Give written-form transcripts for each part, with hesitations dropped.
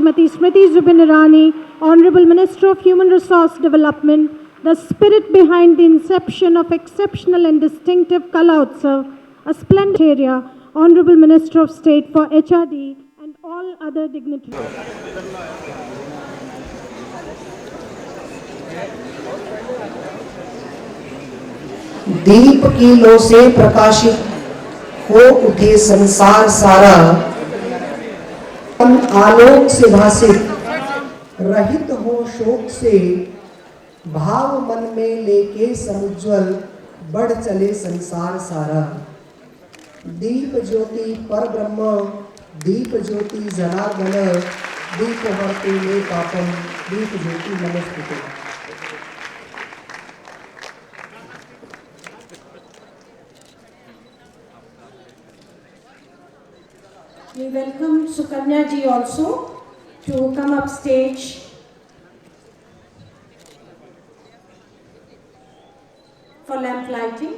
Srimati Smriti Zubin Irani, Honorable Minister of Human Resource Development, the spirit behind the inception of exceptional and distinctive Kala Utsav, a splendid area, Honorable Minister of State for HRD and all other dignitaries. दीप की लो से प्रकाशित हो उठे संसार सारा, आलोक से भासित रहित हो शोक से, भाव मन में लेके समुज्वल बढ़ चले संसार सारा। दीप ज्योति पर ब्रह्म, दीप ज्योति जनार्दन, दीप हरते में पापम, दीप ज्योति नमस्ते। We welcome Sukanya ji also to come up stage. For lamp lighting.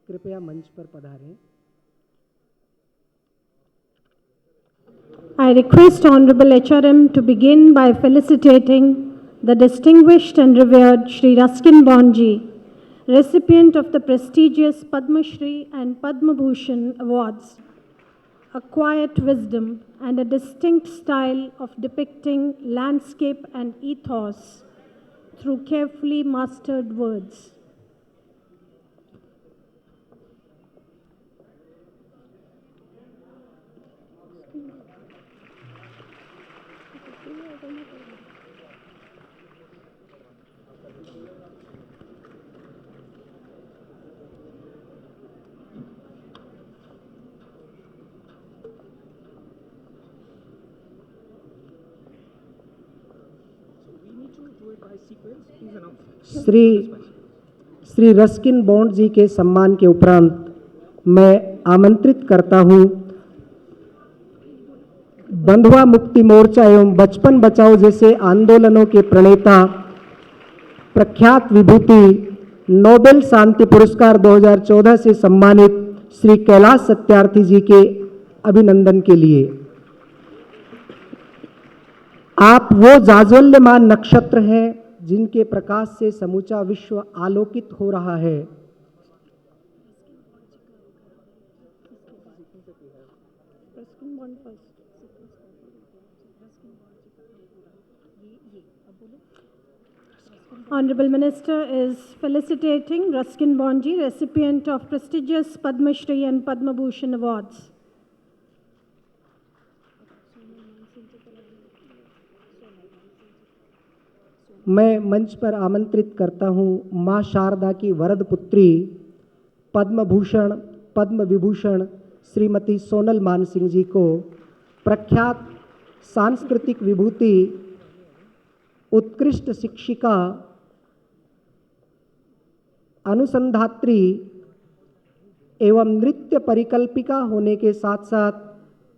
कृपया मंच पर पधारें। I request Honorable HRM to begin by felicitating the distinguished and revered Shri Ruskin Bonji, recipient of the prestigious Padma Shri and Padma Bhushan awards. A quiet wisdom and a distinct style of depicting landscape and ethos through carefully mastered words. Shri Ruskin Bond ji के सम्मान के उपरांत मैं आमंत्रित करता हूं बंधुआ मुक्ति मोर्चा एवं बचपन बचाओ जैसे आंदोलनों के प्रणेता, प्रख्यात विभूति, नोबेल शांति पुरस्कार 2014 से सम्मानित श्री कैलाश सत्यार्थी जी के अभिनंदन के लिए। आप वो जाज्वल्यमान नक्षत्र हैं जिनके प्रकाश से समूचा विश्व आलोकित हो रहा है। Honorable Minister is felicitating Ruskin Bonji, recipient of prestigious Padma Shri and Padma Bhushan awards. मैं मंच पर आमंत्रित करता हूं मां शारदा की वरद पुत्री, पद्म भूषण पद्म विभूषण श्रीमती सोनल मानसिंह जी को, प्रख्यात सांस्कृतिक विभूति, उत्कृष्ट शिक्षिका, अनुसंधात्री एवं नृत्य परिकल्पिका होने के साथ साथ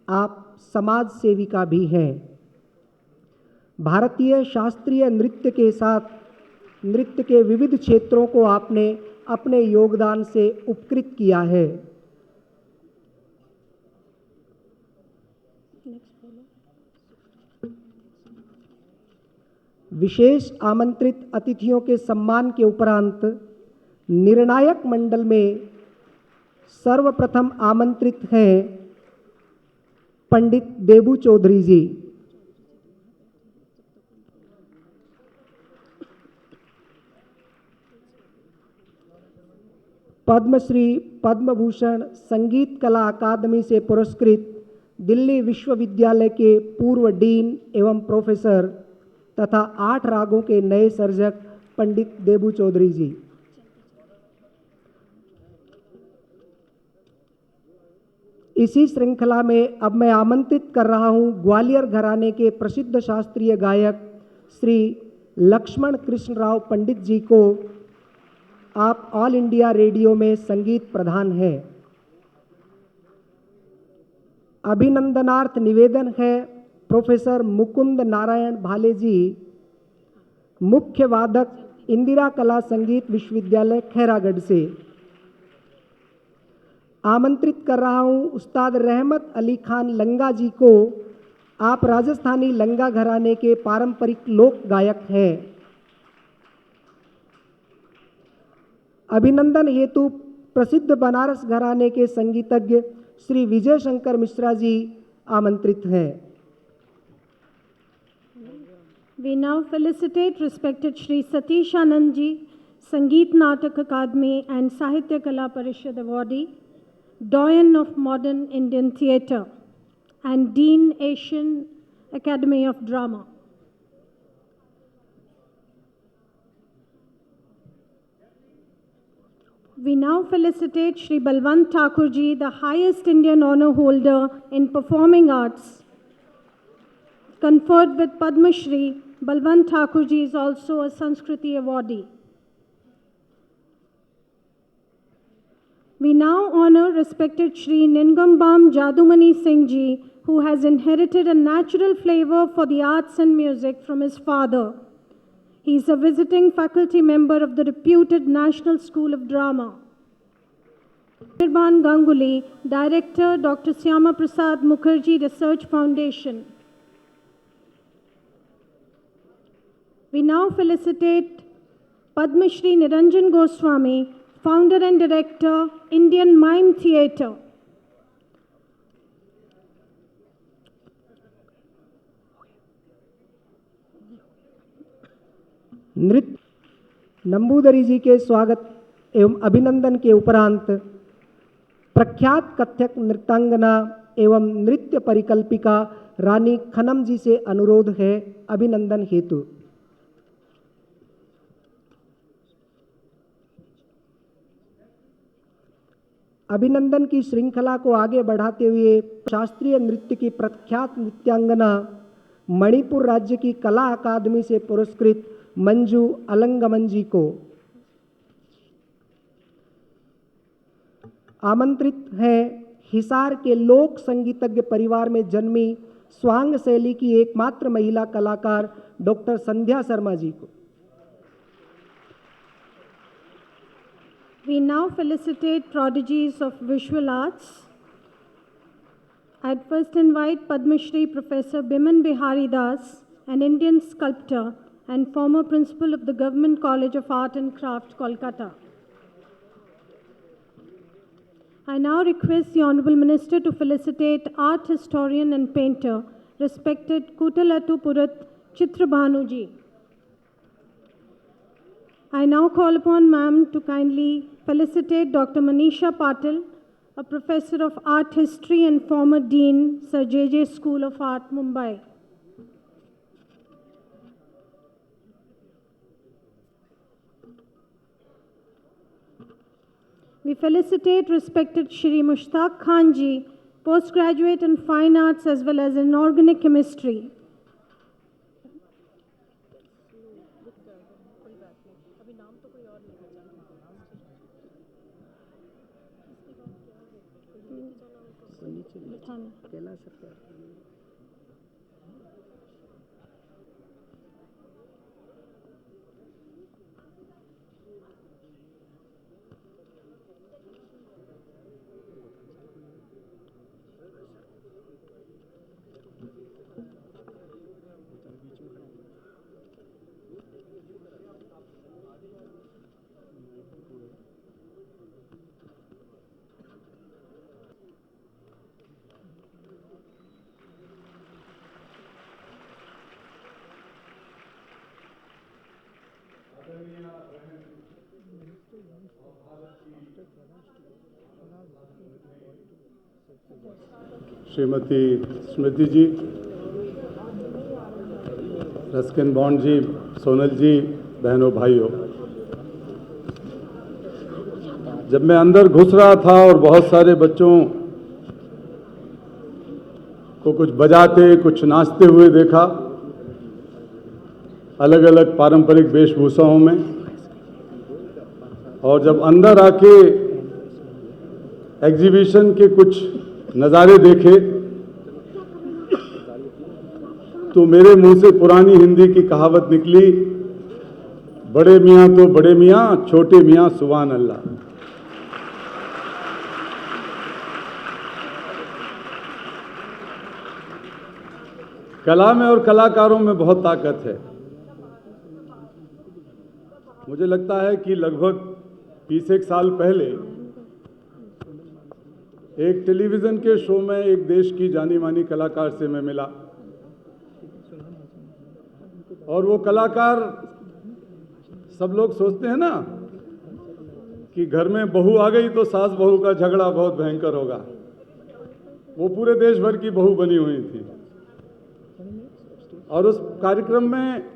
आप समाज सेविका भी हैं। भारतीय शास्त्रीय नृत्य के साथ नृत्य के विविध क्षेत्रों को आपने अपने योगदान से उपकृत किया है। विशेष आमंत्रित अतिथियों के सम्मान के उपरांत निर्णायक मंडल में सर्वप्रथम आमंत्रित हैं पंडित देबू चौधरी जी। पद्मश्री पद्म भूषण संगीत कला अकादमी से पुरस्कृत दिल्ली विश्वविद्यालय के पूर्व डीन एवं प्रोफेसर तथा 8 रागों के नए सर्जक पंडित देबू चौधरी जी। इसी श्रृंखला में अब मैं आमंत्रित कर रहा हूं ग्वालियर घराने के प्रसिद्ध शास्त्रीय गायक श्री लक्ष्मण कृष्ण राव पंडित जी को आप ऑल इंडिया रेडियो में संगीत प्रधान हैं। अभिनंदनार्थ निवेदन है प्रोफेसर मुकुंद नारायण भाले जी, मुख्य वादक इंदिरा कला संगीत विश्वविद्यालय खैरागढ़ से। आमंत्रित कर रहा हूं उस्ताद रहमत अली खान लंगा जी को। आप राजस्थानी लंगा घराने के पारंपरिक लोक गायक हैं। अभिनंदन हेतु प्रसिद्ध बनारस घराने के संगीतज्ञ श्री विजय शंकर मिश्रा जी आमंत्रित हैं। We now felicitate respected Shri Satish Anand ji, Sangeet Natak Akademi and Sahitya Kala Parishad awardee, Doyen of Modern Indian Theatre and Dean Asian Academy of Drama. We now felicitate Shri Balwant Thakur ji, the highest Indian honor holder in performing arts. Conferred with Padma Shri, Balwant Thakur ji is also a Sanskriti awardee. We now honor respected Shri Ningambam Jadumani Singh ji, who has inherited a natural flavor for the arts and music from his father. He is a visiting faculty member of the reputed National School of Drama. Nirban Ganguly, Director, Dr. Syama Prasad Mukherjee Research Foundation. We now felicitate Padma Shri Niranjan Goswami, Founder and Director, Indian Mime Theatre. नृत्य नंबूदरी जी के स्वागत एवं अभिनंदन के उपरांत प्रख्यात कथक नृत्यांगना एवं नृत्य परिकल्पिका रानी खनम जी से अनुरोध है अभिनंदन हेतु। अभिनंदन की श्रृंखला को आगे बढ़ाते हुए शास्त्रीय नृत्य की प्रख्यात नृत्यांगना, मणिपुर राज्य की कला अकादमी से पुरस्कृत मंजू अलंगमन जी को आमंत्रित है हिसार के लोक संगीतज्ञ परिवार में जन्मी स्वांग शैली की एकमात्र महिला कलाकार डॉक्टर संध्या शर्मा जी को। We now felicitate prodigies of visual arts. I'd first invite Padma Shri Professor Biman Bihari Das, an Indian sculptor and former principal of the Government College of Art and Craft, Kolkata. I now request the Honorable Minister to felicitate art historian and painter, respected Kutalatu Purat Chitrabhanu ji. I now call upon Ma'am to kindly felicitate Dr. Manisha Patil, a professor of art history and former dean, Sir J.J. School of Art, Mumbai. We felicitate respected Shri Mushtaq Khan ji, postgraduate in fine arts as well as in organic chemistry. Shrimati Smriti ji, Ruskin Bond ji, Sonal ji, बहनों भाइयों, जब मैं अंदर घुस रहा था और बहुत सारे बच्चों को कुछ बजाते कुछ नाचते हुए देखा अलग अलग पारंपरिक वेशभूषाओं में, और जब अंदर आके एग्जीबिशन के कुछ नज़ारे देखे तो मेरे मुंह से पुरानी हिंदी की कहावत निकली, बड़े मियाँ तो बड़े मियाँ, छोटे मियाँ सुभान अल्लाह। कला में और कलाकारों में बहुत ताकत है। मुझे लगता है कि लगभग 20 साल पहले एक टेलीविज़न के शो में एक देश की जानी मानी कलाकार से मैं मिला, और वो कलाकार, सब लोग सोचते हैं ना कि घर में बहू आ गई तो सास बहू का झगड़ा बहुत भयंकर होगा। वो पूरे देश भर की बहू बनी हुई थी, और उस कार्यक्रम में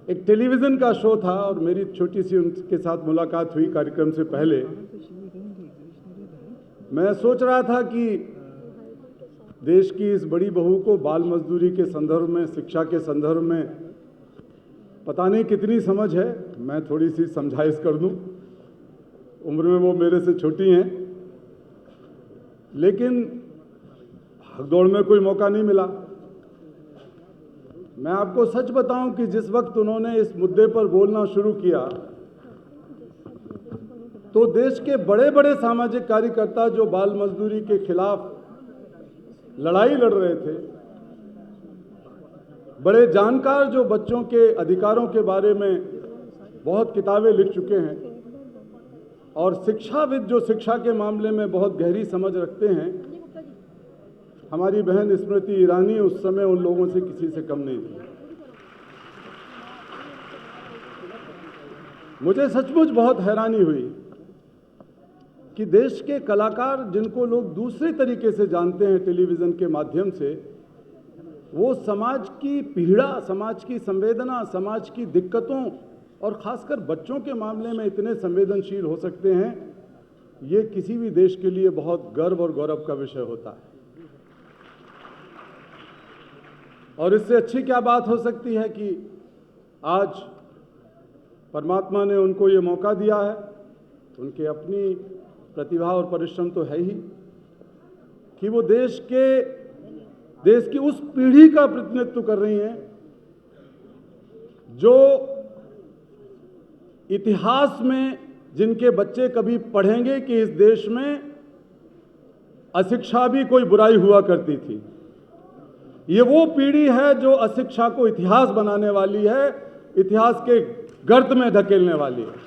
एक टेलीविज़न का शो था और मेरी छोटी सी उनके साथ मुलाकात हुई कार्यक्रम से पहले। मैं सोच रहा था कि देश की इस बड़ी बहू को बाल मजदूरी के संदर्भ में, शिक्षा के संदर्भ में पता नहीं कितनी समझ है। मैं थोड़ी सी समझाइश कर दूं, उम्र में वो मेरे से छोटी हैं, लेकिन भागदौड़ में कोई मौका नहीं मिला। मैं आपको सच बताऊं कि जिस वक्त उन्होंने इस मुद्दे पर बोलना शुरू किया तो देश के बड़े बड़े सामाजिक कार्यकर्ता जो बाल मजदूरी के खिलाफ लड़ाई लड़ रहे थे, बड़े जानकार जो बच्चों के अधिकारों के बारे में बहुत किताबें लिख चुके हैं, और शिक्षाविद जो शिक्षा के मामले में बहुत गहरी समझ रखते हैं, हमारी बहन स्मृति ईरानी उस समय उन लोगों से किसी से कम नहीं थी। मुझे सचमुच बहुत हैरानी हुई कि देश के कलाकार, जिनको लोग दूसरे तरीके से जानते हैं टेलीविज़न के माध्यम से, वो समाज की पीड़ा, समाज की संवेदना, समाज की दिक्कतों और ख़ासकर बच्चों के मामले में इतने संवेदनशील हो सकते हैं, ये किसी भी देश के लिए बहुत गर्व और गौरव का विषय होता है। और इससे अच्छी क्या बात हो सकती है कि आज परमात्मा ने उनको ये मौका दिया है। उनके अपनी प्रतिभा और परिश्रम तो है ही कि वो देश की उस पीढ़ी का प्रतिनिधित्व कर रही हैं जो इतिहास में, जिनके बच्चे कभी पढ़ेंगे कि इस देश में अशिक्षा भी कोई बुराई हुआ करती थी। ये वो पीढ़ी है जो अशिक्षा को इतिहास बनाने वाली है, इतिहास के गर्त में धकेलने वाली है।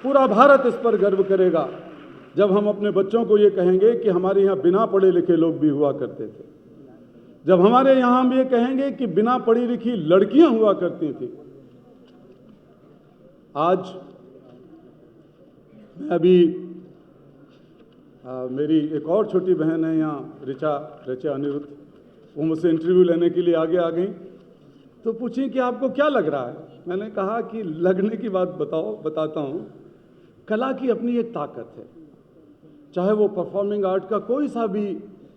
पूरा भारत इस पर गर्व करेगा जब हम अपने बच्चों को ये कहेंगे कि हमारे यहाँ बिना पढ़े लिखे लोग भी हुआ करते थे, जब हमारे यहाँ हम ये कहेंगे कि बिना पढ़ी लिखी लड़कियां हुआ करती थी। आज मैं अभी मेरी एक और छोटी बहन है यहाँ, ऋचा अनिरुद्ध, वो मुझसे इंटरव्यू लेने के लिए आगे आ गई, तो पूछी कि आपको क्या लग रहा है। मैंने कहा कि लगने की बात बताता हूँ। कला की अपनी एक ताकत है, चाहे वो परफॉर्मिंग आर्ट का कोई सा भी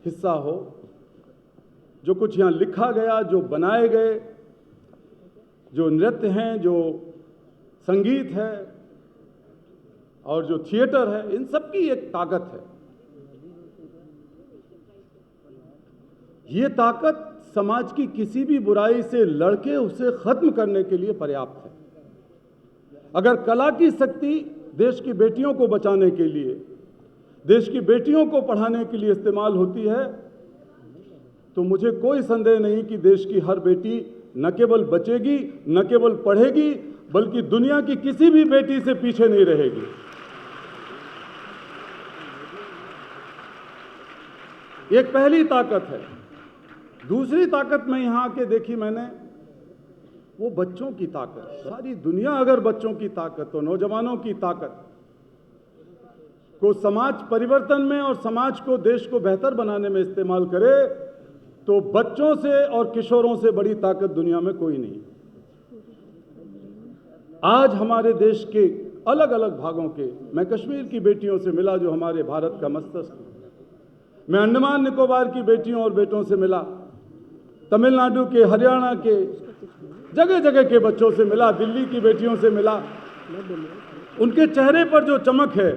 हिस्सा हो, जो कुछ यहाँ लिखा गया, जो बनाए गए, जो नृत्य हैं, जो संगीत है और जो थिएटर है, इन सब की एक ताकत है। ये ताकत समाज की किसी भी बुराई से लड़के उसे खत्म करने के लिए पर्याप्त है। अगर कला की शक्ति देश की बेटियों को बचाने के लिए, देश की बेटियों को पढ़ाने के लिए इस्तेमाल होती है, तो मुझे कोई संदेह नहीं कि देश की हर बेटी न केवल बचेगी, न केवल पढ़ेगी, बल्कि दुनिया की किसी भी बेटी से पीछे नहीं रहेगी। एक पहली ताकत है। दूसरी ताकत में यहां आके देखी मैंने, वो बच्चों की ताकत। सारी दुनिया अगर बच्चों की ताकत और नौजवानों की ताकत को समाज परिवर्तन में और समाज को, देश को बेहतर बनाने में इस्तेमाल करे, तो बच्चों से और किशोरों से बड़ी ताकत दुनिया में कोई नहीं। आज हमारे देश के अलग अलग भागों के, मैं कश्मीर की बेटियों से मिला जो हमारे भारत का मस्तिष्क, मैं अंडमान निकोबार की बेटियों और बेटों से मिला, तमिलनाडु के, हरियाणा के, जगह जगह के बच्चों से मिला, दिल्ली की बेटियों से मिला। उनके चेहरे पर जो चमक है,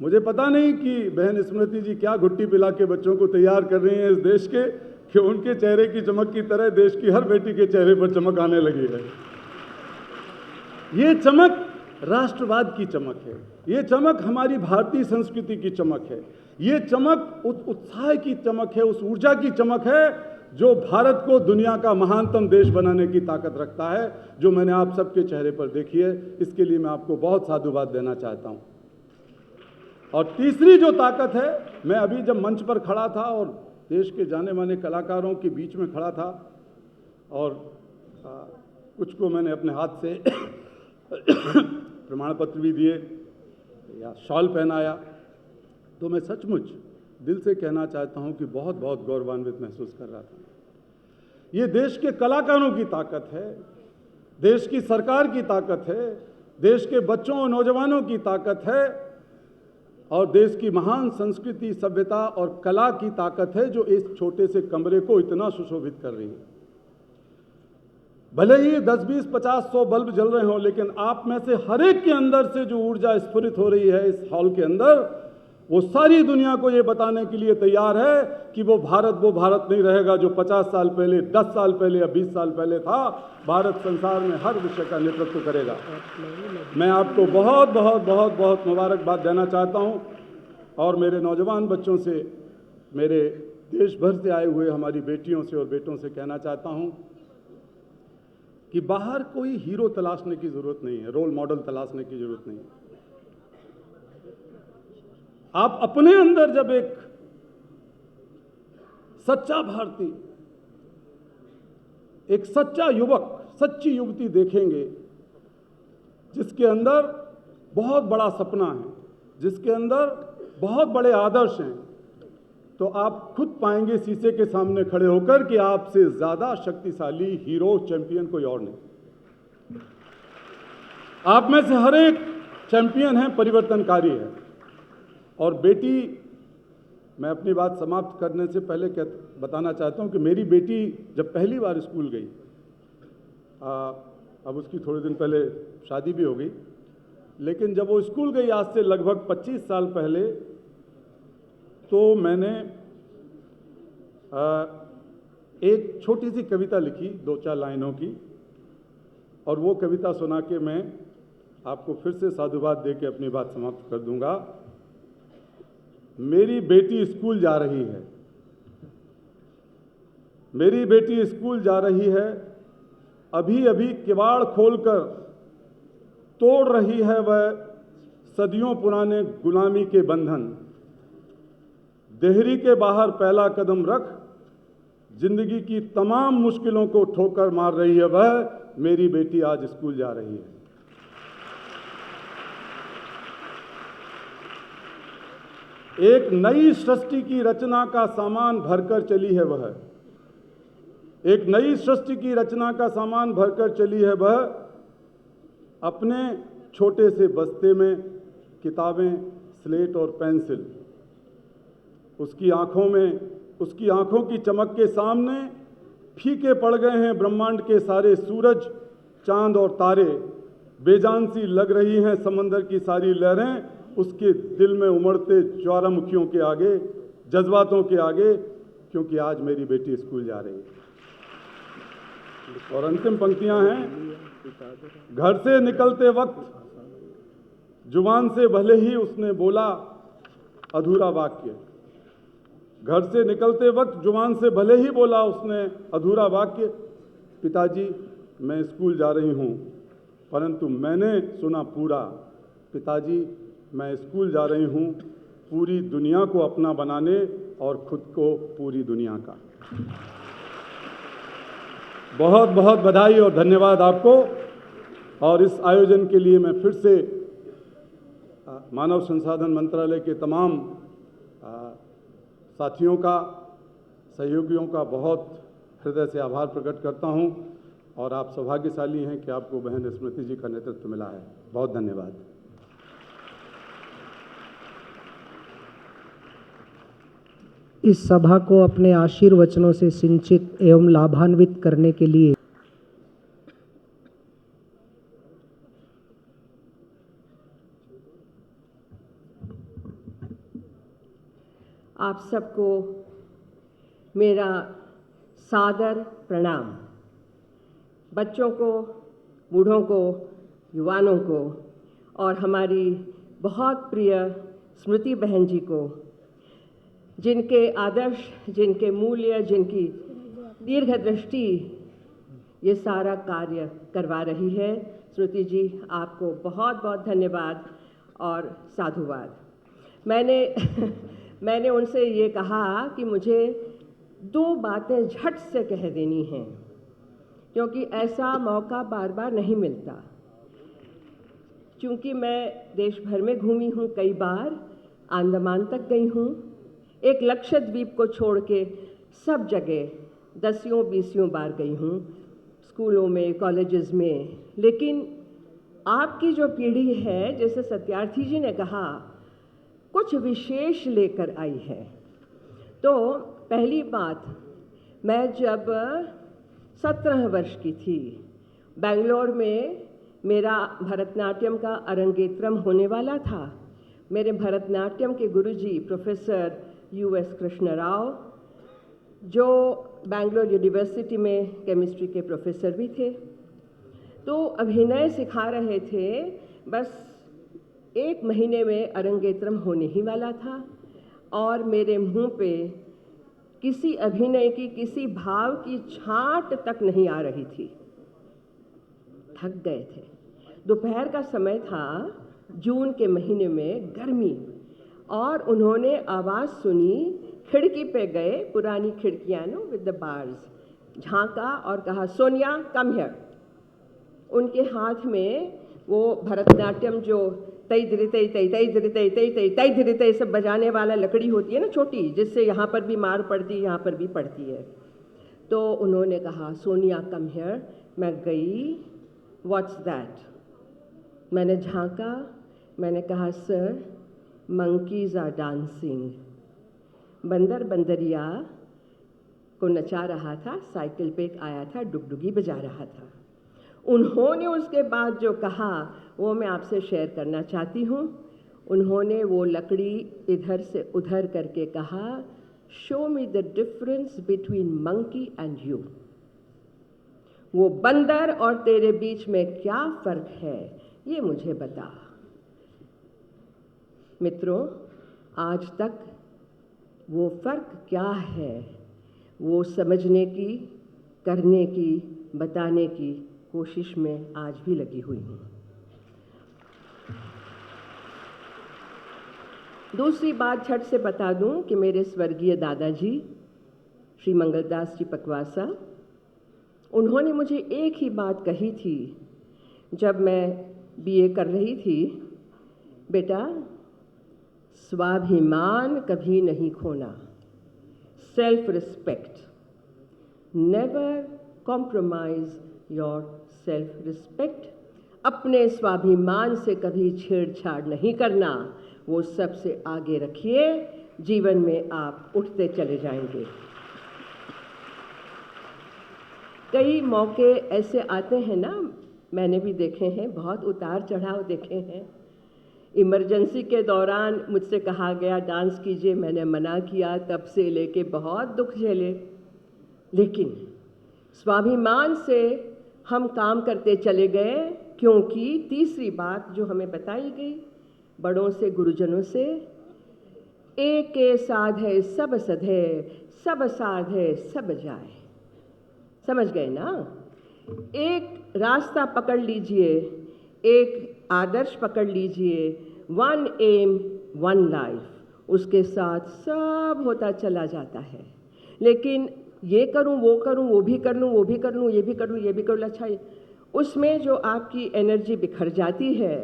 मुझे पता नहीं कि बहन स्मृति जी क्या घुट्टी पिला के बच्चों को तैयार कर रही हैं इस देश के, कि उनके चेहरे की चमक की तरह देश की हर बेटी के चेहरे पर चमक आने लगी है। ये चमक राष्ट्रवाद की चमक है, ये चमक हमारी भारतीय संस्कृति की चमक है, ये चमक उस उत्साह की चमक है, उस ऊर्जा की चमक है जो भारत को दुनिया का महानतम देश बनाने की ताकत रखता है, जो मैंने आप सबके चेहरे पर देखी है। इसके लिए मैं आपको बहुत साधुवाद देना चाहता हूं। और तीसरी जो ताकत है, मैं अभी जब मंच पर खड़ा था और देश के जाने माने कलाकारों के बीच में खड़ा था और कुछ को मैंने अपने हाथ से प्रमाण पत्र भी दिए या शॉल पहनाया, तो मैं सचमुच दिल से कहना चाहता हूं कि बहुत बहुत गौरवान्वित महसूस कर रहा था। ये देश के कलाकारों की ताकत है, देश की सरकार की ताकत है, देश के बच्चों और नौजवानों की ताकत है और देश की महान संस्कृति, सभ्यता और कला की ताकत है जो इस छोटे से कमरे को इतना सुशोभित कर रही है। भले ही 10, 20, 50, 100 बल्ब जल रहे हों, लेकिन आप में से हर एक के अंदर से जो ऊर्जा स्फुरित हो रही है इस हॉल के अंदर, वो सारी दुनिया को ये बताने के लिए तैयार है कि वो भारत नहीं रहेगा जो 50 साल पहले, 10 साल पहले या 20 साल पहले था। भारत संसार में हर विषय का नेतृत्व करेगा। मैं आपको बहुत बहुत बहुत बहुत मुबारकबाद देना चाहता हूँ और मेरे नौजवान बच्चों से, मेरे देश भर से आए हुए हमारी बेटियों से और बेटों से कहना चाहता हूँ कि बाहर कोई हीरो तलाशने की जरूरत नहीं है, रोल मॉडल तलाशने की जरूरत नहीं है। आप अपने अंदर जब एक सच्चा भारतीय, एक सच्चा युवक, सच्ची युवती देखेंगे जिसके अंदर बहुत बड़ा सपना है, जिसके अंदर बहुत बड़े आदर्श हैं, तो आप खुद पाएंगे शीशे के सामने खड़े होकर कि आपसे ज्यादा शक्तिशाली हीरो, चैंपियन कोई और नहीं। आप में से हर एक चैंपियन है, परिवर्तनकारी है। और बेटी, मैं अपनी बात समाप्त करने से पहले बताना चाहता हूं कि मेरी बेटी जब पहली बार स्कूल गई, अब उसकी थोड़े दिन पहले शादी भी हो गई, लेकिन जब वो स्कूल गई आज से लगभग 25 साल पहले, तो मैंने एक छोटी सी कविता लिखी 2-4 लाइनों की, और वो कविता सुना के मैं आपको फिर से साधुवाद दे के अपनी बात समाप्त कर दूंगा। मेरी बेटी स्कूल जा रही है, मेरी बेटी स्कूल जा रही है, अभी अभी किवाड़ खोलकर तोड़ रही है वह सदियों पुराने गुलामी के बंधन। देहरी के बाहर पहला कदम रख, जिंदगी की तमाम मुश्किलों को ठोकर मार रही है वह, मेरी बेटी आज स्कूल जा रही है। एक नई सृष्टि की रचना का सामान भरकर चली है वह, एक नई सृष्टि की रचना का सामान भरकर चली है वह, अपने छोटे से बस्ते में किताबें, स्लेट और पेंसिल। उसकी आंखों की चमक के सामने फीके पड़ गए हैं ब्रह्मांड के सारे सूरज, चांद और तारे। बेजान सी लग रही हैं समंदर की सारी लहरें, उसके दिल में उमड़ते ज्वालामुखियों के आगे, जज्बातों के आगे, क्योंकि आज मेरी बेटी स्कूल जा रही है। और अंतिम पंक्तियां हैं, घर से निकलते वक्त जुबान से भले ही उसने बोला अधूरा वाक्य, घर से निकलते वक्त जुबान से भले ही बोला उसने अधूरा वाक्य, पिताजी मैं स्कूल जा रही हूं, परंतु मैंने सुना पूरा, पिताजी मैं स्कूल जा रही हूं पूरी दुनिया को अपना बनाने और खुद को पूरी दुनिया का। बहुत बहुत बधाई और धन्यवाद आपको। और इस आयोजन के लिए मैं फिर से मानव संसाधन मंत्रालय के तमाम साथियों का, सहयोगियों का बहुत हृदय से आभार प्रकट करता हूं। और आप सौभाग्यशाली हैं कि आपको बहन स्मृति जी का नेतृत्व मिला है। बहुत धन्यवाद। इस सभा को अपने आशीर्वचनों से सिंचित एवं लाभान्वित करने के लिए आप सबको मेरा सादर प्रणाम। बच्चों को, बूढ़ों को, युवानों को और हमारी बहुत प्रिय स्मृति बहन जी को, जिनके आदर्श, जिनके मूल्य, जिनकी दीर्घदृष्टि ये सारा कार्य करवा रही है। स्मृति जी, आपको बहुत बहुत धन्यवाद और साधुवाद। मैंने उनसे ये कहा कि मुझे 2 बातें झट से कह देनी हैं, क्योंकि ऐसा मौका बार बार नहीं मिलता। क्योंकि मैं देश भर में घूमी हूँ, कई बार अंडमान तक गई हूँ, एक लक्षद्वीप को छोड़ के सब जगह 10-20 बार गई हूँ, स्कूलों में, कॉलेजेस में। लेकिन आपकी जो पीढ़ी है, जैसे सत्यार्थी जी ने कहा, कुछ विशेष लेकर आई है। तो पहली बात, मैं जब 17 वर्ष की थी, बेंगलोर में मेरा भरतनाट्यम का अरंगेत्रम होने वाला था। मेरे भरतनाट्यम के गुरुजी प्रोफेसर US कृष्ण राव, जो बेंगलोर यूनिवर्सिटी में केमिस्ट्री के प्रोफेसर भी थे, तो अभिनय सिखा रहे थे। बस 1 महीने में अरंगेत्रम होने ही वाला था और मेरे मुंह पे किसी अभिनय की, किसी भाव की छांट तक नहीं आ रही थी। थक गए थे। दोपहर का समय था, जून के महीने में, गर्मी, और उन्होंने आवाज़ सुनी, खिड़की पे गए, पुरानी खिड़कियाँ नो विद द बार्स, झांका और कहा, सोनिया कम हियर। उनके हाथ में वो भरतनाट्यम जो तई धीरे तई तई तई धीरे तई तई तई तई धीरे तई सब बजाने वाला लकड़ी होती है ना, छोटी, जिससे यहाँ पर भी मार पड़ती है, यहाँ पर भी पड़ती है। तो उन्होंने कहा, सोनिया कम हियर। मैं गई, व्हाट्स दैट? मैंने झांका, मैंने कहा, सर मंकीज आर डांसिंग। बंदर बंदरिया को नचा रहा था, साइकिल पे एक आया था, डुगडुगी बजा रहा था। उन्होंने उसके बाद जो कहा वो मैं आपसे शेयर करना चाहती हूँ। उन्होंने वो लकड़ी इधर से उधर करके कहा, show me the difference between monkey and you. वो बंदर और तेरे बीच में क्या फ़र्क है, ये मुझे बता। मित्रों, आज तक वो फ़र्क क्या है, वो समझने की, करने की, बताने की कोशिश में आज भी लगी हुई हूँ। दूसरी बात झट से बता दूं कि मेरे स्वर्गीय दादाजी श्री मंगलदास जी पकवासा, उन्होंने मुझे एक ही बात कही थी जब मैं BA कर रही थी, बेटा स्वाभिमान कभी नहीं खोना, self respect, never compromise your self respect. अपने स्वाभिमान से कभी छेड़छाड़ नहीं करना, वो सबसे आगे रखिए, जीवन में आप उठते चले जाएंगे। कई मौके ऐसे आते हैं ना, मैंने भी देखे हैं, बहुत उतार चढ़ाव देखे हैं। इमरजेंसी के दौरान मुझसे कहा गया डांस कीजिए, मैंने मना किया, तब से लेके बहुत दुख झेले। लेकिन स्वाभिमान से हम काम करते चले गए, क्योंकि तीसरी बात जो हमें बताई गई बड़ों से, गुरुजनों से, एक साधे सब सधे, सब साधे सब जाए। समझ गए ना? एक रास्ता पकड़ लीजिए, एक आदर्श पकड़ लीजिए, 1 एम 1 लाइफ, उसके साथ सब होता चला जाता है। लेकिन ये करूं, वो करूं, वो भी कर लूं, वो भी कर लूं, ये भी कर लूं, ये भी कर लूं, अच्छा, उसमें जो आपकी एनर्जी बिखर जाती है,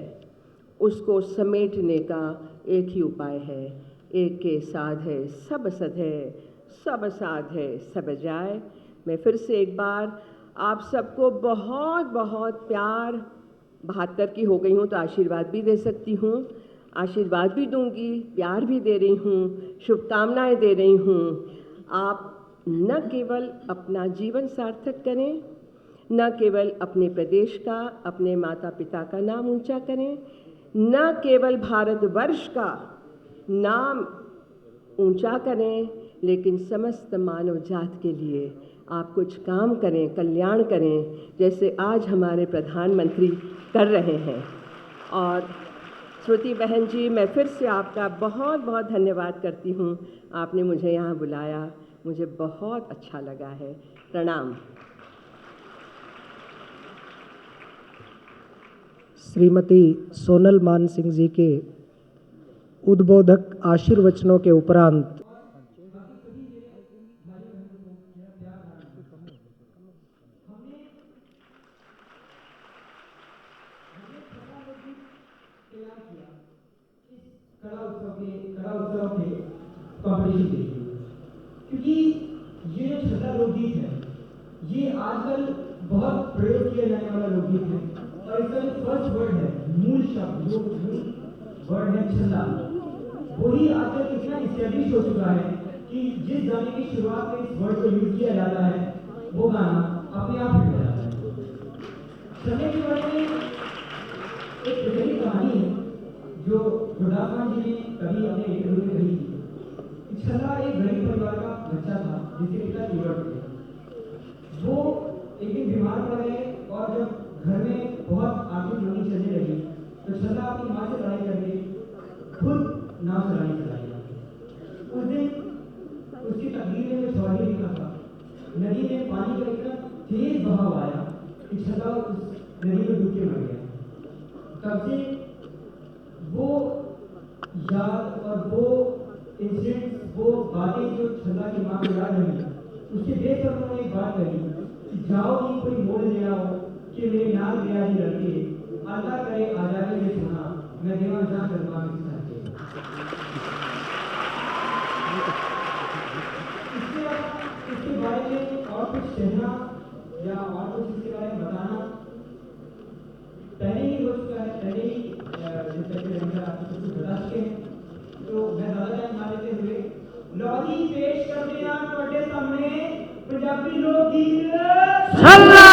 उसको समेटने का एक ही उपाय है, एक के साधे सब सधे, सब साधे सब जाए। मैं फिर से एक बार आप सबको बहुत बहुत प्यार, 72 की हो गई हूँ तो आशीर्वाद भी दे सकती हूँ, आशीर्वाद भी दूंगी, प्यार भी दे रही हूँ, शुभकामनाएं दे रही हूँ। आप न केवल अपना जीवन सार्थक करें, न केवल अपने प्रदेश का, अपने माता पिता का नाम ऊंचा करें, न केवल भारतवर्ष का नाम ऊंचा करें, लेकिन समस्त मानव जात के लिए आप कुछ काम करें, कल्याण करें, जैसे आज हमारे प्रधानमंत्री कर रहे हैं। और श्रुति बहन जी, मैं फिर से आपका बहुत बहुत धन्यवाद करती हूँ। आपने मुझे यहाँ बुलाया, मुझे बहुत अच्छा लगा है। प्रणाम। श्रीमती सोनल मान सिंह जी के उद्बोधक आशीर्वचनों के उपरांत कॉम्पिटिशन के लिए, क्योंकि ये जो छल्ला लोकगीत है ये आजकल बहुत प्रयोग किया जाने वाला लोकगीत है, और इसका जो फर्स्ट वर्ड है, मूल शब्द जो मूल वर्ड है छल्ला, वही आजकल इतना इस्टेब्लिश हो चुका है कि जिस गाने की शुरुआत में इस वर्ड को यूज किया जाता है वो गाना अपने आप हिट हो जाता है। छल्ले के बारे में एक प्रचलित कहानी है जो गुरदास मान जी ने कभी अपने इंटरव्यू में कही थी। छल्ला एक गरीब परिवार का बच्चा था जिसके पिता कीवर्ड थे। वो एक दिन बीमार पड़ गए और जब घर में बहुत आर्थिक तंगी चलने लगी तो छल्ला अपनी माँ से लड़ाई करके खुद नाव चलाने चला गया। उस दिन उसकी तकदीर में कुछ और ही लिखा था। नदी में पानी का इतना तेज बहाव आया कि छल्ला उस नदी में डूब के मर गया। तब से वो याद और वो इंसिडेंट, वो बातें जो छल्ला की माँ को याद रही, उसके बेस पर उन्होंने एक बात कही कि जाओ कि कोई मोड़ ले आओ कि मेरे नाम गया ही लड़के, अल्लाह करे आजादी में सुना, मैं देवा जहाँ करूँगा इसके बारे में और कुछ कहना या और कुछ इसके बारे में बताना पहले ही हो चुका है, पहले ही आपको सब कुछ बता चुके हैं। तो मैं ज़्यादा टाइम ना लेते हुए लॉजी पेश करते हैं आपके सामने पंजाबी लोकगीत छल्ला।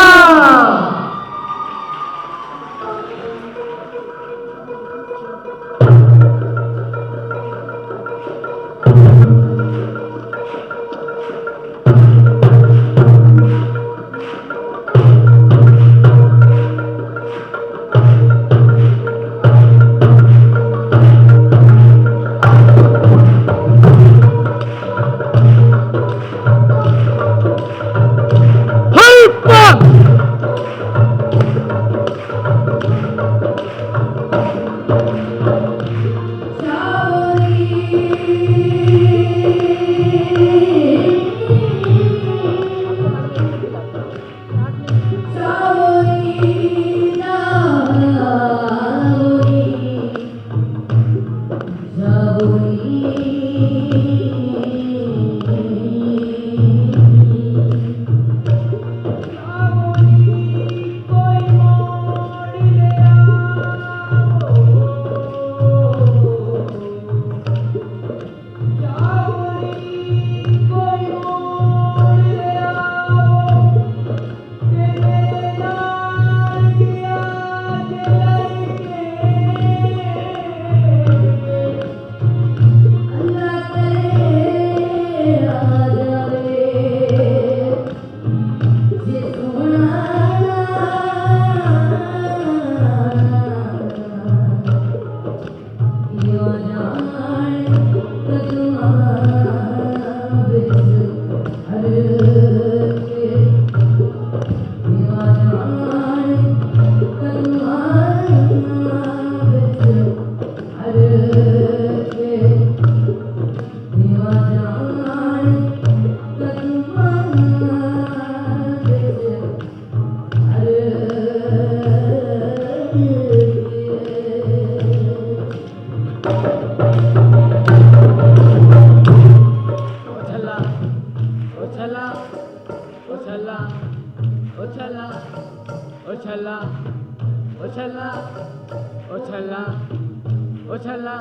उछला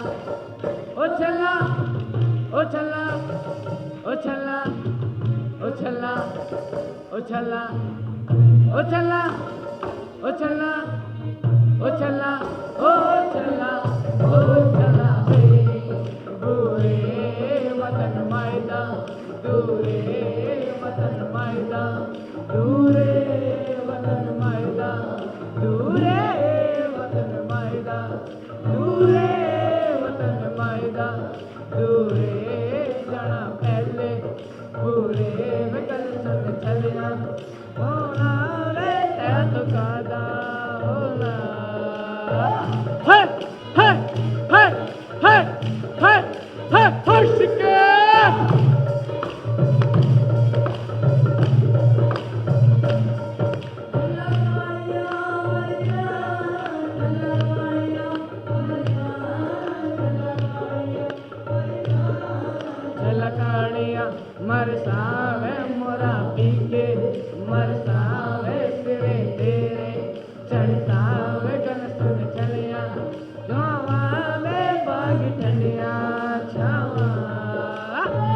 उछला उछला उछला उछला उछला उछला उछला उछला उछला उछला दूरे वतन मायदा दूरे वतन मायदा दूरे वतन मायदा दूरे वतन मायदा दूरे वतन मायदा दूरे जाना पहले पूरे विकल सन चलिया होना रे तो कादा होना है है है है है है हर्ष के मरसावे मोरा पीके मरसावे तेरे तेरे चढ़तावे गन सुन चलिया गावावे बाग ठंडिया छावा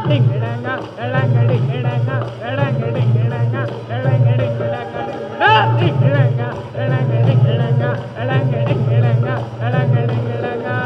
डिंगड़ंगा डंग डिंगड़ंगा डंग डिंगड़ंगा डंग डिंगड़ंगा डिंगड़ंगा डंग डिंगड़ंगा डंग डिंगड़ंगा डंग डिंगड़ंगा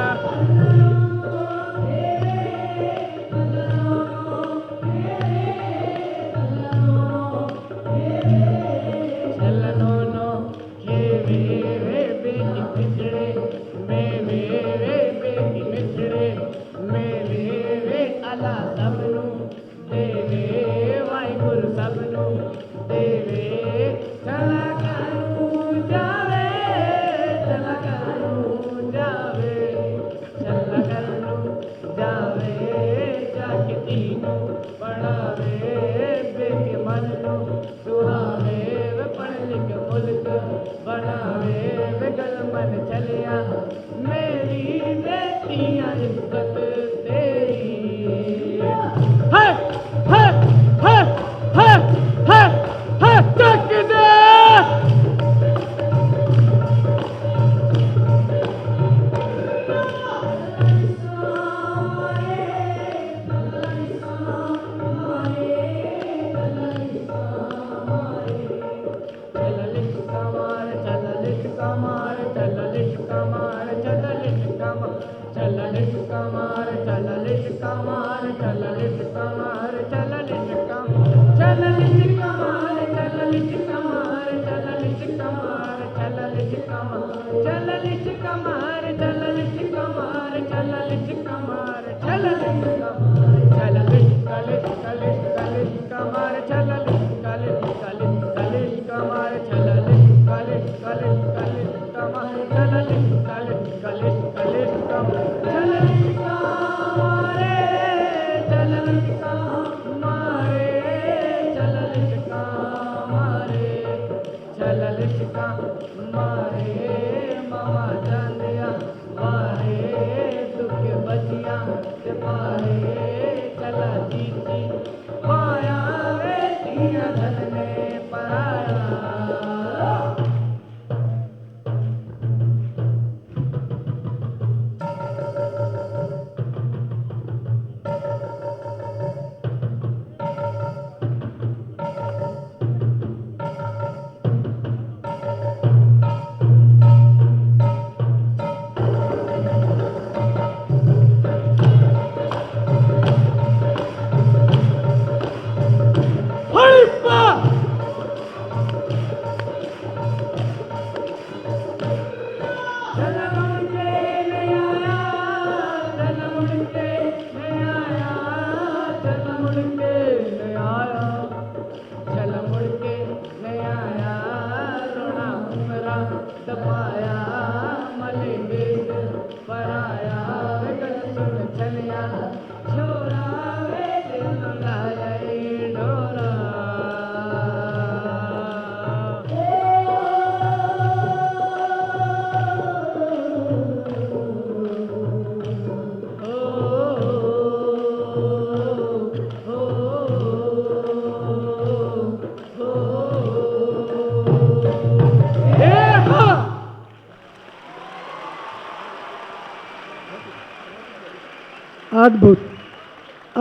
अद्भुत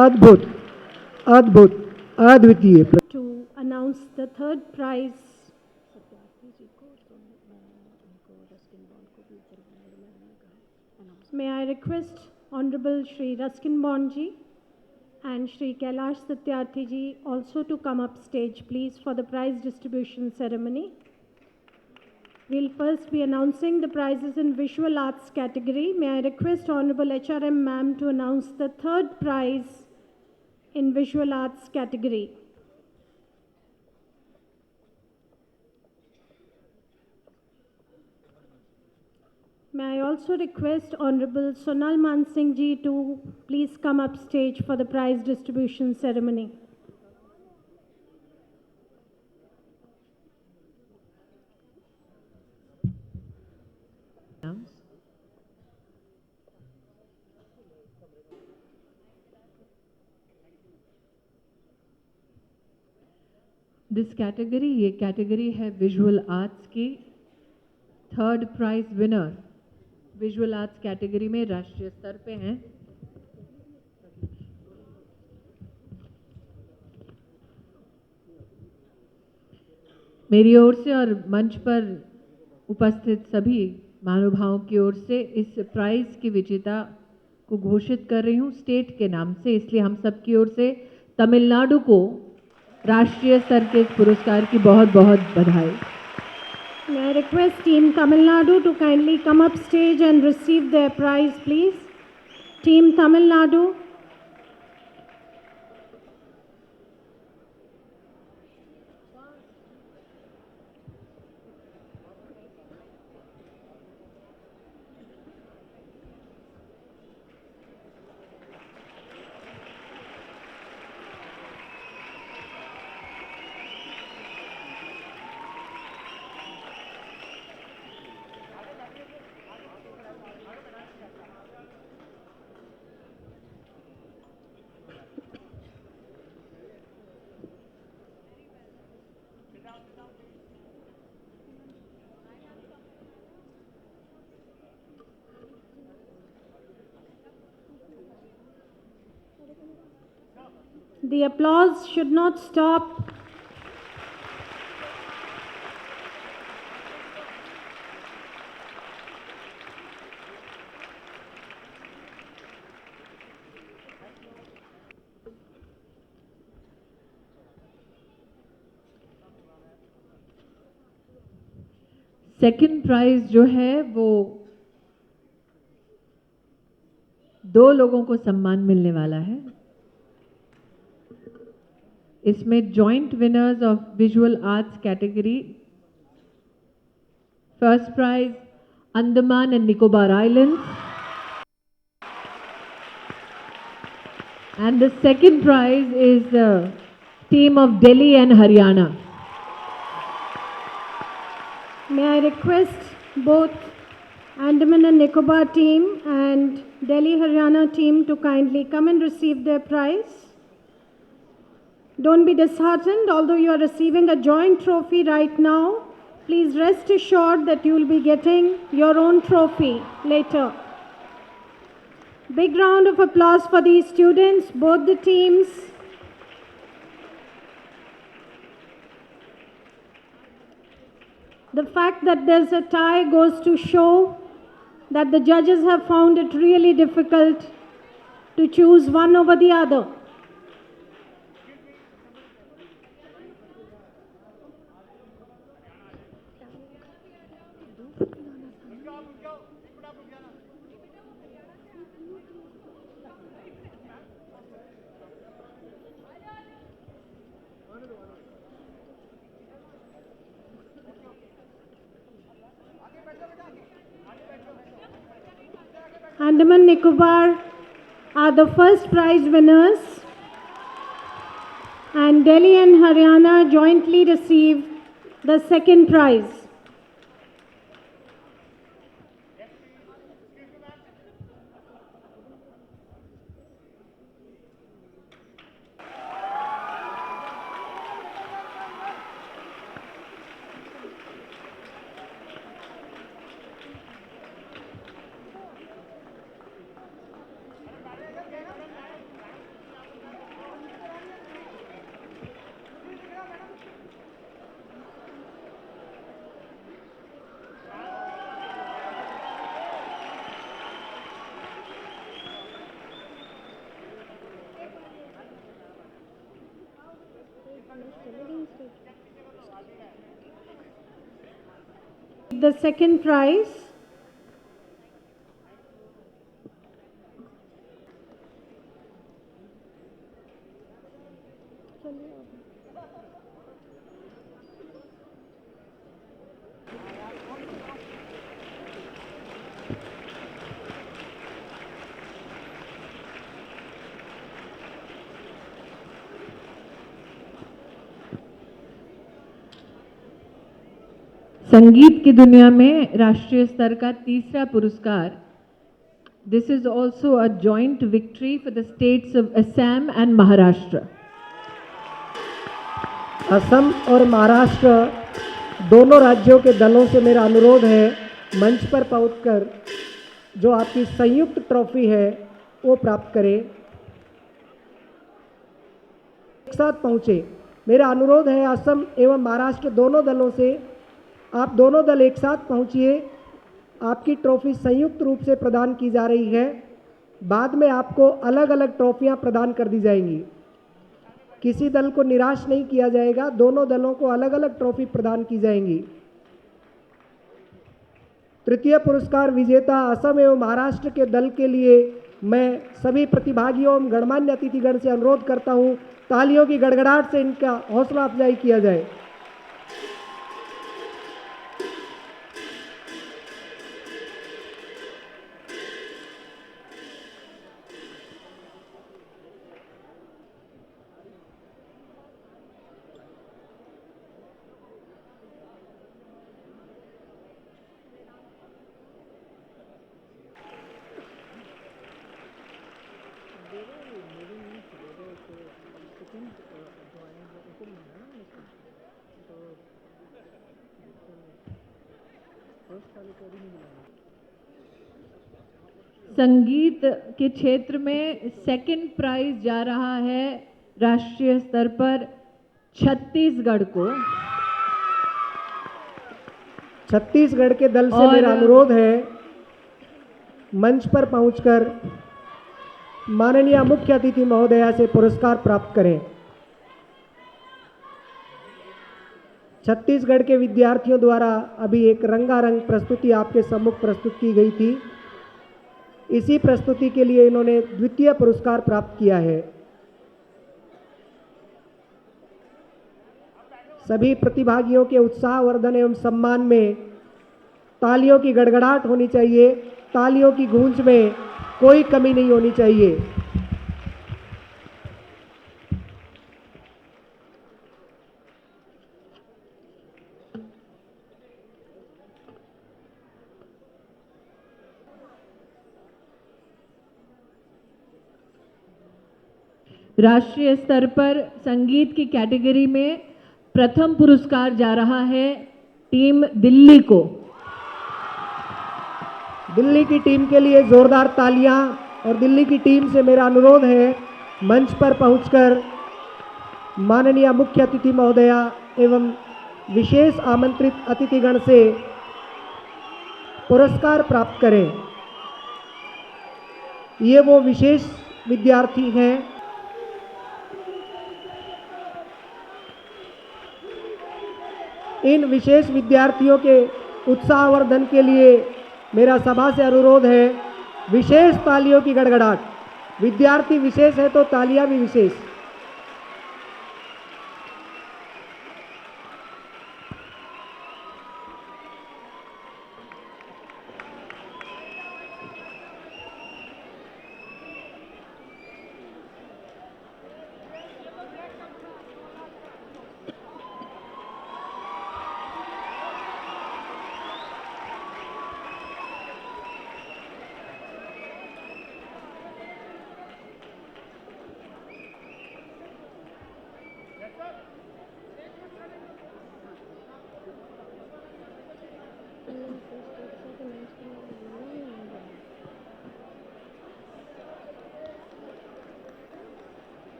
अद्भुत अद्भुत अद्वितीय। To announce the third prize. May I request Honorable Shri Ruskin Bondji and Shri Kailash Satyarthi ji also to come up stage, please, for the prize distribution ceremony. We'll first be announcing the prizes in visual arts category. May I request Honorable HRM Ma'am to announce the third prize in visual arts category. May I also request Honorable Sonal Mansingh ji to please come up stage for the prize distribution ceremony. This category, ये category है visual arts की। Third prize winner visual arts category में राष्ट्रीय स्तर पे हैं। मेरी ओर से और मंच पर उपस्थित सभी महानुभावों की ओर से इस प्राइज की विजेता को घोषित कर रही हूँ स्टेट के नाम से, इसलिए हम सब की ओर से तमिलनाडु को राष्ट्रीय स्तर के इस पुरस्कार की बहुत बहुत बधाई। May I request Team Tamil Nadu to kindly come up stage and receive their prize, please. Team Tamil Nadu. The applause should not stop. Second prize जो है वो 2 लोगों को सम्मान मिलने वाला है। इसमें joint winners of visual arts category, first prize Andaman and Nicobar islands and the second prize is team of Delhi and Haryana. May I request both Andaman and Nicobar team and Delhi Haryana team to kindly come and receive their prize. Don't be disheartened, although you are receiving a joint trophy right now. Please rest assured that you will be getting your own trophy later. Big round of applause for these students, both the teams. The fact that there's a tie goes to show that the judges have found it really difficult to choose one over the other. Andaman Nicobar are the first prize winners, and Delhi and Haryana jointly receive the second prize. The second prize संगीत की दुनिया में राष्ट्रीय स्तर का तीसरा पुरस्कार. This is also a joint victory for the states of Assam and Maharashtra. Assam और महाराष्ट्र दोनों राज्यों के दलों से मेरा अनुरोध है मंच पर पहुंचकर जो आपकी संयुक्त ट्रॉफी है वो प्राप्त करें. एक साथ पहुंचे. मेरा अनुरोध है असम एवं महाराष्ट्र दोनों दलों से आप दोनों दल एक साथ पहुंचिए. आपकी ट्रॉफी संयुक्त रूप से प्रदान की जा रही है. बाद में आपको अलग अलग ट्रॉफियां प्रदान कर दी जाएंगी. किसी दल को निराश नहीं किया जाएगा. दोनों दलों को अलग अलग ट्रॉफी प्रदान की जाएंगी. तृतीय पुरस्कार विजेता असम एवं महाराष्ट्र के दल के लिए मैं सभी प्रतिभागियों एवं गणमान्य अतिथिगण से अनुरोध करता हूं तालियों की गड़गड़ाहट से इनका हौसला अफजाई किया जाए. संगीत के क्षेत्र में सेकंड प्राइज जा रहा है राष्ट्रीय स्तर पर छत्तीसगढ़ को. छत्तीसगढ़ के दल से मेरा अनुरोध है मंच पर पहुंचकर माननीय मुख्य अतिथि महोदया से पुरस्कार प्राप्त करें. छत्तीसगढ़ के विद्यार्थियों द्वारा अभी एक रंगारंग प्रस्तुति आपके सम्मुख प्रस्तुत की गई थी. इसी प्रस्तुति के लिए इन्होंने द्वितीय पुरस्कार प्राप्त किया है. सभी प्रतिभागियों के उत्साहवर्धन एवं सम्मान में तालियों की गड़गड़ाहट होनी चाहिए. तालियों की गूंज में कोई कमी नहीं होनी चाहिए. राष्ट्रीय स्तर पर संगीत की कैटेगरी में प्रथम पुरस्कार जा रहा है टीम दिल्ली को. दिल्ली की टीम के लिए जोरदार तालियां. और दिल्ली की टीम से मेरा अनुरोध है मंच पर पहुंचकर माननीय मुख्य अतिथि महोदया एवं विशेष आमंत्रित अतिथिगण से पुरस्कार प्राप्त करें. ये वो विशेष विद्यार्थी हैं इन विशेष विद्यार्थियों के उत्साहवर्धन के लिए मेरा सभा से अनुरोध है विशेष तालियों की गड़गड़ाहट. विद्यार्थी विशेष है तो तालियां भी विशेष.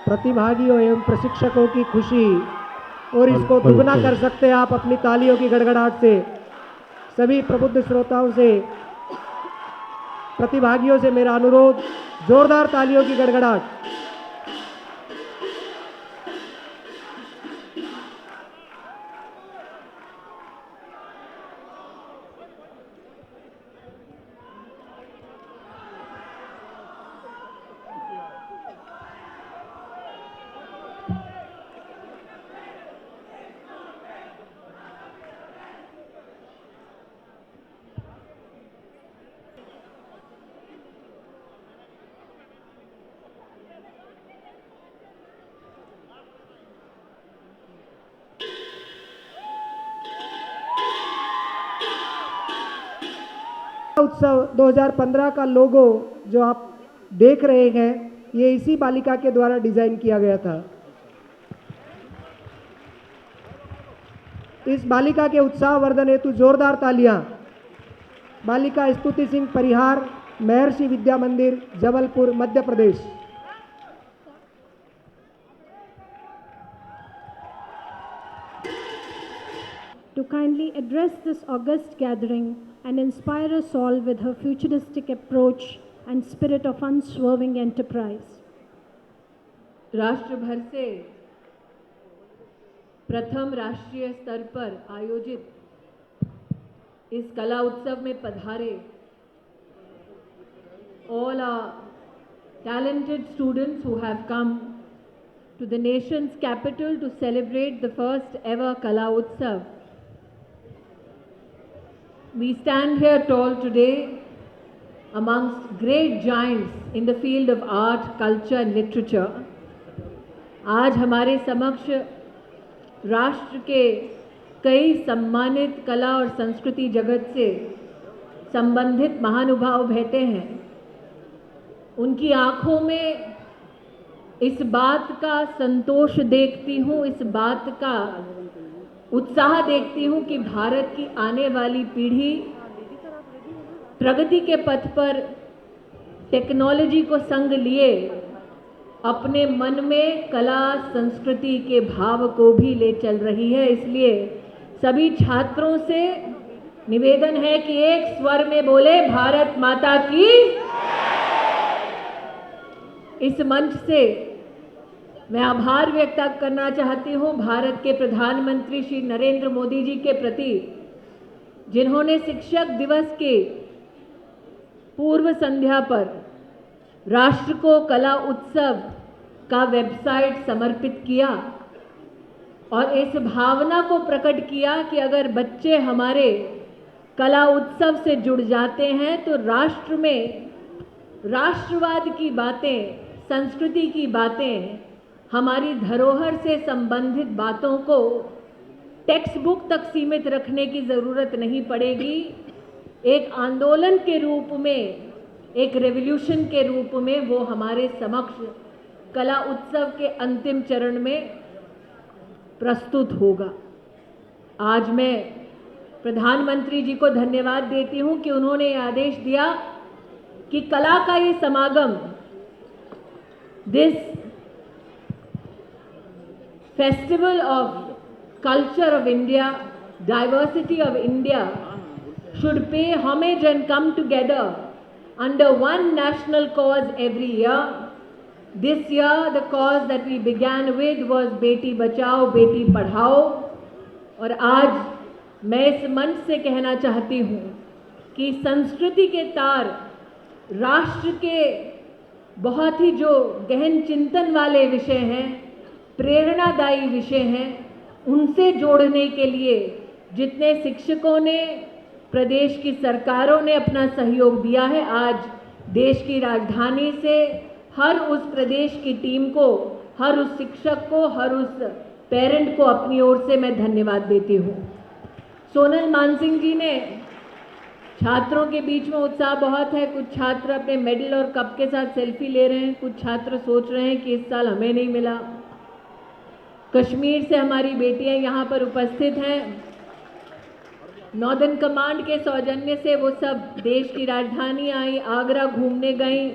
प्रतिभागियों एवं प्रशिक्षकों की खुशी और इसको दुगना कर सकते हैं आप अपनी तालियों की गड़गड़ाहट से। सभी प्रबुद्ध श्रोताओं से, प्रतिभागियों से मेरा अनुरोध, जोरदार तालियों की गड़गड़ाहट। उत्सव 2015 का लोगो जो आप देख रहे हैं, ये इसी बालिका के द्वारा डिजाइन किया गया था। इस बालिका के उत्साहवर्धन हेतु जोरदार तालियां। बालिका स्तुति सिंह परिहार, महर्षि विद्या मंदिर, Jabalpur, Madhya Pradesh. To kindly address this august gathering and inspire us all with her futuristic approach and spirit of unswerving enterprise. राष्ट्र भर से प्रथम राष्ट्रीय स्तर पर आयोजित इस कला उत्सव में पधारे all our talented students who have come to the nation's capital to celebrate the first ever Kala Utsav. We stand here tall today amongst great giants in the field of art, culture and literature. आज हमारे समक्ष राष्ट्र के कई सम्मानित कला और संस्कृति जगत से संबंधित महानुभाव बैठे हैं। उनकी आंखों में इस बात का संतोष देखती हूँ, इस बात का उत्साह देखती हूँ कि भारत की आने वाली पीढ़ी प्रगति के पथ पर टेक्नोलॉजी को संग लिए अपने मन में कला संस्कृति के भाव को भी ले चल रही है। इसलिए सभी छात्रों से निवेदन है कि एक स्वर में बोले भारत माता की। इस मंच से मैं आभार व्यक्त करना चाहती हूँ भारत के प्रधानमंत्री श्री नरेंद्र मोदी जी के प्रति, जिन्होंने शिक्षक दिवस के पूर्व संध्या पर राष्ट्र को कला उत्सव का वेबसाइट समर्पित किया और इस भावना को प्रकट किया कि अगर बच्चे हमारे कला उत्सव से जुड़ जाते हैं तो राष्ट्र में राष्ट्रवाद की बातें, संस्कृति की बातें, हमारी धरोहर से संबंधित बातों को टेक्स्ट बुक तक सीमित रखने की ज़रूरत नहीं पड़ेगी। एक आंदोलन के रूप में, एक रेवोल्यूशन के रूप में वो हमारे समक्ष कला उत्सव के अंतिम चरण में प्रस्तुत होगा। आज मैं प्रधानमंत्री जी को धन्यवाद देती हूँ कि उन्होंने आदेश दिया कि कला का ये समागम, this Festival of Culture of India, Diversity of India should pay homage and come together under one national cause every year. This year the cause that we began with was Beti Bachao, Beti Padhao और आज मैं इस मंच से कहना चाहती हूँ कि संस्कृति के तार राष्ट्र के बहुत ही जो गहन चिंतन वाले विषय हैं, प्रेरणादायी विषय हैं, उनसे जोड़ने के लिए जितने शिक्षकों ने, प्रदेश की सरकारों ने अपना सहयोग दिया है, आज देश की राजधानी से हर उस प्रदेश की टीम को, हर उस शिक्षक को, हर उस पेरेंट को अपनी ओर से मैं धन्यवाद देती हूँ। सोनल मानसिंह जी ने, छात्रों के बीच में उत्साह बहुत है, कुछ छात्र अपने मेडल और कप के साथ सेल्फी ले रहे हैं, कुछ छात्र सोच रहे हैं कि इस साल हमें नहीं मिला। कश्मीर से हमारी बेटियां यहाँ पर उपस्थित हैं। नॉर्दर्न कमांड के सौजन्य से वो सब देश की राजधानी आई, आगरा घूमने गई।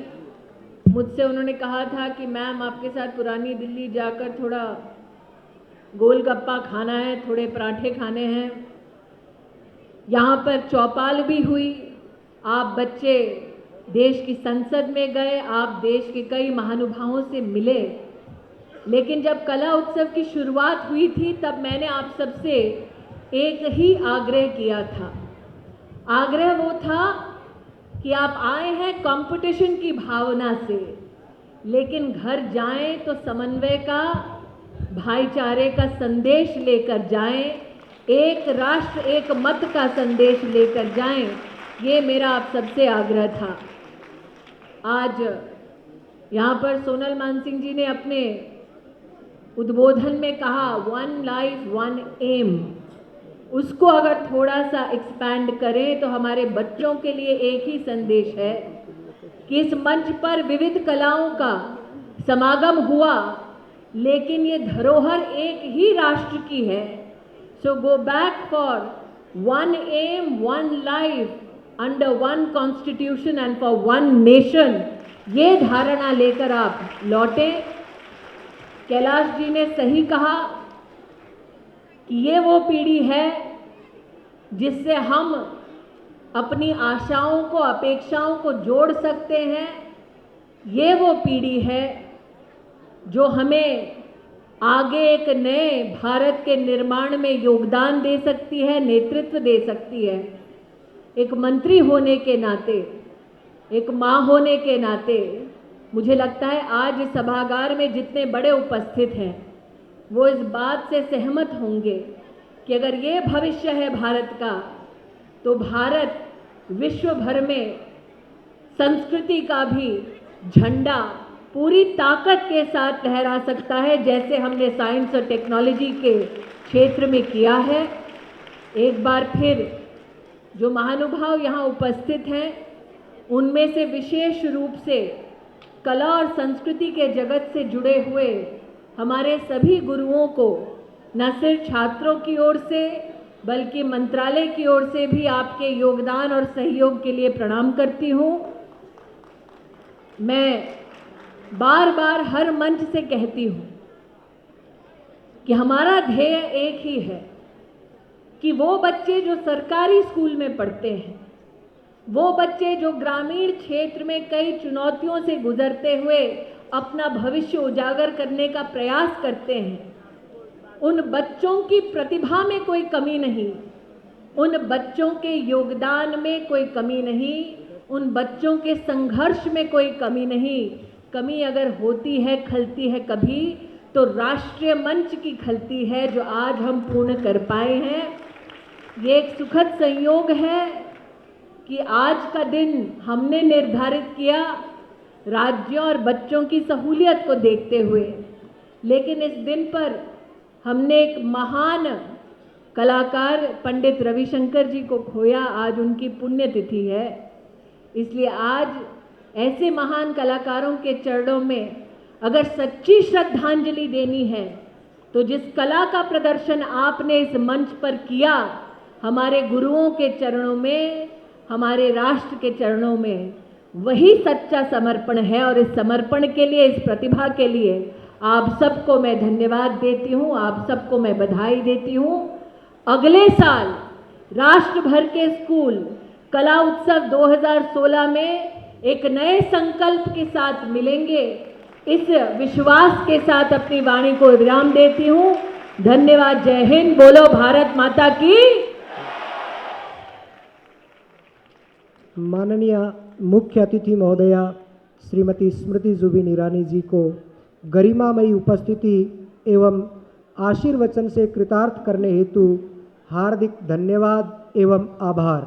मुझसे उन्होंने कहा था कि मैम आपके साथ पुरानी दिल्ली जाकर थोड़ा गोलगप्पा खाना है, थोड़े पराठे खाने हैं। यहाँ पर चौपाल भी हुई, आप बच्चे देश की संसद में गए, आप देश के कई महानुभावों से मिले। लेकिन जब कला उत्सव की शुरुआत हुई थी तब मैंने आप सबसे एक ही आग्रह किया था। आग्रह वो था कि आप आए हैं कंपटीशन की भावना से, लेकिन घर जाएं तो समन्वय का, भाईचारे का संदेश लेकर जाएं, एक राष्ट्र एक मत का संदेश लेकर जाएं। ये मेरा आप सबसे आग्रह था। आज यहाँ पर सोनल मानसिंह जी ने अपने उद्बोधन में कहा वन लाइफ वन एम, उसको अगर थोड़ा सा एक्सपैंड करें तो हमारे बच्चों के लिए एक ही संदेश है कि इस मंच पर विविध कलाओं का समागम हुआ, लेकिन ये धरोहर एक ही राष्ट्र की है। So go back for one aim one life under one constitution and for one nation, ये धारणा लेकर आप लौटें। कैलाश जी ने सही कहा कि ये वो पीढ़ी है जिससे हम अपनी आशाओं को, अपेक्षाओं को जोड़ सकते हैं। ये वो पीढ़ी है जो हमें आगे एक नए भारत के निर्माण में योगदान दे सकती है, नेतृत्व दे सकती है। एक मंत्री होने के नाते, एक माँ होने के नाते मुझे लगता है आज इस सभागार में जितने बड़े उपस्थित हैं वो इस बात से सहमत होंगे कि अगर ये भविष्य है भारत का, तो भारत विश्व भर में संस्कृति का भी झंडा पूरी ताकत के साथ लहरा सकता है, जैसे हमने साइंस और टेक्नोलॉजी के क्षेत्र में किया है। एक बार फिर जो महानुभाव यहाँ उपस्थित हैं, उनमें से विशेष रूप से कला और संस्कृति के जगत से जुड़े हुए हमारे सभी गुरुओं को न सिर्फ छात्रों की ओर से बल्कि मंत्रालय की ओर से भी आपके योगदान और सहयोग के लिए प्रणाम करती हूँ। मैं बार बार हर मंच से कहती हूँ कि हमारा ध्येय एक ही है कि वो बच्चे जो सरकारी स्कूल में पढ़ते हैं, वो बच्चे जो ग्रामीण क्षेत्र में कई चुनौतियों से गुजरते हुए अपना भविष्य उजागर करने का प्रयास करते हैं, उन बच्चों की प्रतिभा में कोई कमी नहीं, उन बच्चों के योगदान में कोई कमी नहीं, उन बच्चों के संघर्ष में कोई कमी नहीं। कमी अगर होती है, खलती है कभी, तो राष्ट्रीय मंच की खलती है, जो आज हम पूर्ण कर पाए हैं। ये एक सुखद संयोग है कि आज का दिन हमने निर्धारित किया राज्यों और बच्चों की सहूलियत को देखते हुए, लेकिन इस दिन पर हमने एक महान कलाकार पंडित रविशंकर जी को खोया। आज उनकी पुण्यतिथि है, इसलिए आज ऐसे महान कलाकारों के चरणों में अगर सच्ची श्रद्धांजलि देनी है तो जिस कला का प्रदर्शन आपने इस मंच पर किया, हमारे गुरुओं के चरणों में, हमारे राष्ट्र के चरणों में, वही सच्चा समर्पण है। और इस समर्पण के लिए, इस प्रतिभा के लिए आप सबको मैं धन्यवाद देती हूँ, आप सबको मैं बधाई देती हूँ। अगले साल राष्ट्र भर के स्कूल कला उत्सव 2016 में एक नए संकल्प के साथ मिलेंगे। इस विश्वास के साथ अपनी वाणी को विराम देती हूँ। धन्यवाद। जय हिंद। बोलो भारत माता की। माननीय मुख्य अतिथि महोदया श्रीमती स्मृति जुबिन ईरानी जी को गरिमामयी उपस्थिति एवं आशीर्वचन से कृतार्थ करने हेतु हार्दिक धन्यवाद एवं आभार।